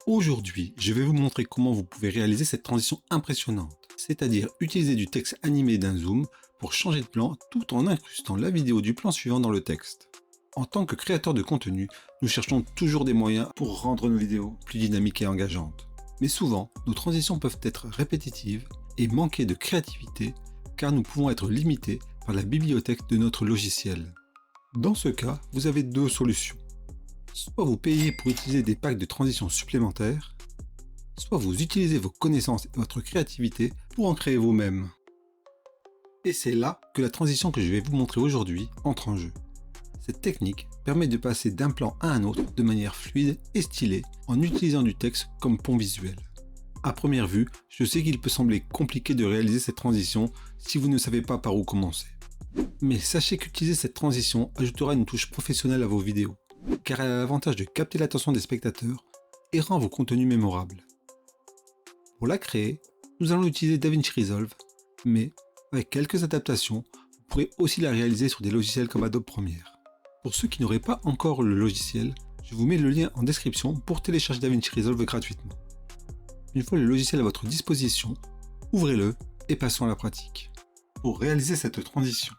Aujourd'hui, je vais vous montrer comment vous pouvez réaliser cette transition impressionnante, c'est-à-dire utiliser du texte animé d'un zoom pour changer de plan tout en incrustant la vidéo du plan suivant dans le texte. En tant que créateur de contenu, nous cherchons toujours des moyens pour rendre nos vidéos plus dynamiques et engageantes. Mais souvent, nos transitions peuvent être répétitives et manquer de créativité car nous pouvons être limités par la bibliothèque de notre logiciel. Dans ce cas, vous avez deux solutions. Soit vous payez pour utiliser des packs de transition supplémentaires, soit vous utilisez vos connaissances et votre créativité pour en créer vous-même. Et c'est là que la transition que je vais vous montrer aujourd'hui entre en jeu. Cette technique permet de passer d'un plan à un autre de manière fluide et stylée en utilisant du texte comme pont visuel. À première vue, je sais qu'il peut sembler compliqué de réaliser cette transition si vous ne savez pas par où commencer. Mais sachez qu'utiliser cette transition ajoutera une touche professionnelle à vos vidéos, car elle a l'avantage de capter l'attention des spectateurs et rend vos contenus mémorables. Pour la créer, nous allons utiliser DaVinci Resolve, mais avec quelques adaptations, vous pourrez aussi la réaliser sur des logiciels comme Adobe Premiere. Pour ceux qui n'auraient pas encore le logiciel, je vous mets le lien en description pour télécharger DaVinci Resolve gratuitement. Une fois le logiciel à votre disposition, ouvrez-le et passons à la pratique. Pour réaliser cette transition,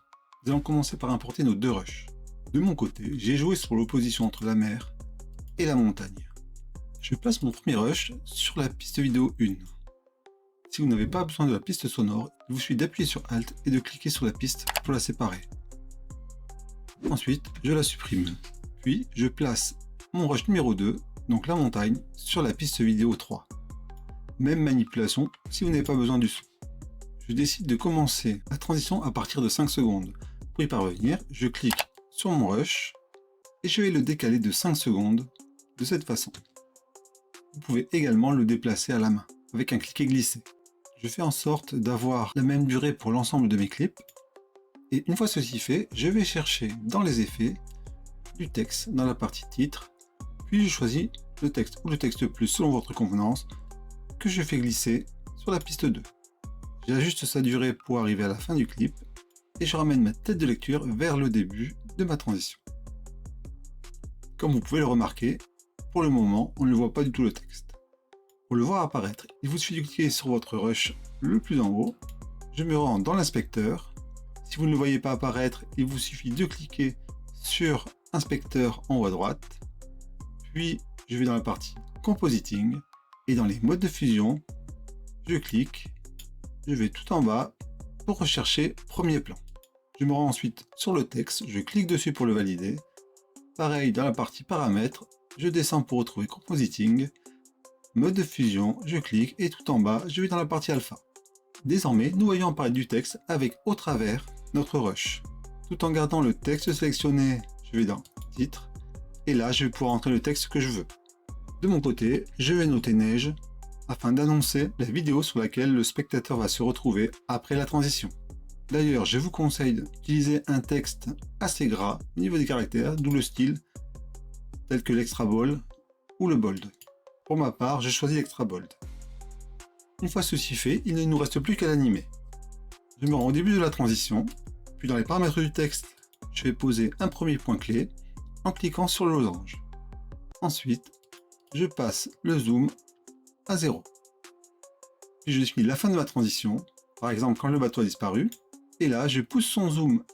nous allons commencer par importer nos deux rushs. De mon côté, j'ai joué sur l'opposition entre la mer et la montagne. Je place mon premier rush sur la piste vidéo 1. Si vous n'avez pas besoin de la piste sonore, il vous suffit d'appuyer sur Alt et de cliquer sur la piste pour la séparer. Ensuite, je la supprime. Puis, je place mon rush numéro 2, donc la montagne, sur la piste vidéo 3. Même manipulation si vous n'avez pas besoin du son. Je décide de commencer la transition à partir de 5 secondes. Pour y parvenir, je clique sur mon rush et je vais le décaler de 5 secondes de cette façon. Vous pouvez également le déplacer à la main avec un cliquet glissé. Je fais en sorte d'avoir la même durée pour l'ensemble de mes clips et une fois ceci fait, je vais chercher dans les effets du texte dans la partie titre, puis je choisis le texte ou le texte plus selon votre convenance que je fais glisser sur la piste 2. J'ajuste sa durée pour arriver à la fin du clip et je ramène ma tête de lecture vers le début de ma transition. Comme vous pouvez le remarquer, pour le moment, on ne voit pas du tout le texte. Pour le voir apparaître, il vous suffit de cliquer sur votre rush le plus en haut. Je me rends dans l'inspecteur. Si vous ne le voyez pas apparaître, il vous suffit de cliquer sur Inspecteur en haut à droite. Puis, je vais dans la partie Compositing et dans les modes de fusion, je clique. Je vais tout en bas pour rechercher premier plan. Je me rends ensuite sur le texte, je clique dessus pour le valider. Pareil dans la partie paramètres, je descends pour retrouver Compositing, mode de fusion, je clique et tout en bas, je vais dans la partie alpha. Désormais, nous voyons apparaître du texte avec au travers notre rush. Tout en gardant le texte sélectionné, je vais dans titre et là, je vais pouvoir entrer le texte que je veux. De mon côté, je vais noter neige afin d'annoncer la vidéo sur laquelle le spectateur va se retrouver après la transition. D'ailleurs, je vous conseille d'utiliser un texte assez gras au niveau des caractères, d'où le style, tel que l'extra bold ou le bold. Pour ma part, j'ai choisi l'extra bold. Une fois ceci fait, il ne nous reste plus qu'à l'animer. Je me rends au début de la transition, puis dans les paramètres du texte, je vais poser un premier point clé en cliquant sur le losange. Ensuite, je passe le zoom à 0. Puis je définis la fin de ma transition, par exemple quand le bateau a disparu, et là je pousse son zoom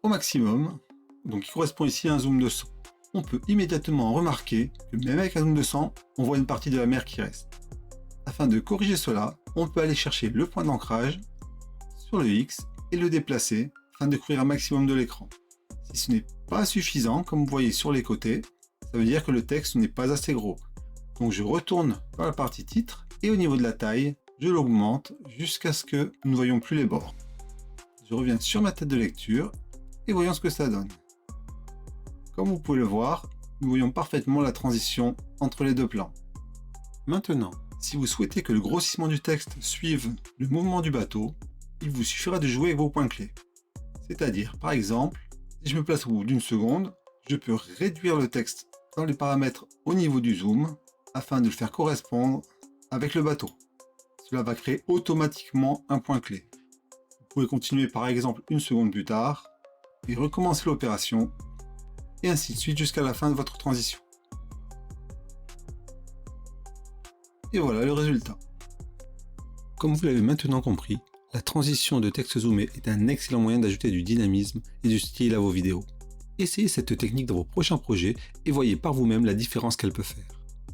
au maximum, donc il correspond ici à un zoom de 100. On peut immédiatement remarquer que même avec un zoom de 100, on voit une partie de la mer qui reste. Afin de corriger cela, on peut aller chercher le point d'ancrage sur le X et le déplacer afin de couvrir un maximum de l'écran. Si ce n'est pas suffisant, comme vous voyez sur les côtés, ça veut dire que le texte n'est pas assez gros. Donc je retourne dans la partie titre et au niveau de la taille, je l'augmente jusqu'à ce que nous ne voyons plus les bords. Je reviens sur ma tête de lecture et voyons ce que ça donne. Comme vous pouvez le voir, nous voyons parfaitement la transition entre les deux plans. Maintenant, si vous souhaitez que le grossissement du texte suive le mouvement du bateau, il vous suffira de jouer avec vos points clés. C'est-à-dire, par exemple, si je me place au bout d'une seconde, je peux réduire le texte dans les paramètres au niveau du zoom afin de le faire correspondre avec le bateau. Cela va créer automatiquement un point clé. Vous pouvez continuer par exemple une seconde plus tard et recommencer l'opération et ainsi de suite jusqu'à la fin de votre transition. Et voilà le résultat. Comme vous l'avez maintenant compris, la transition de texte zoomé est un excellent moyen d'ajouter du dynamisme et du style à vos vidéos. Essayez cette technique dans vos prochains projets et voyez par vous-même la différence qu'elle peut faire.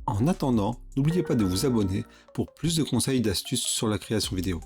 En attendant, n'oubliez pas de vous abonner pour plus de conseils et d'astuces sur la création vidéo.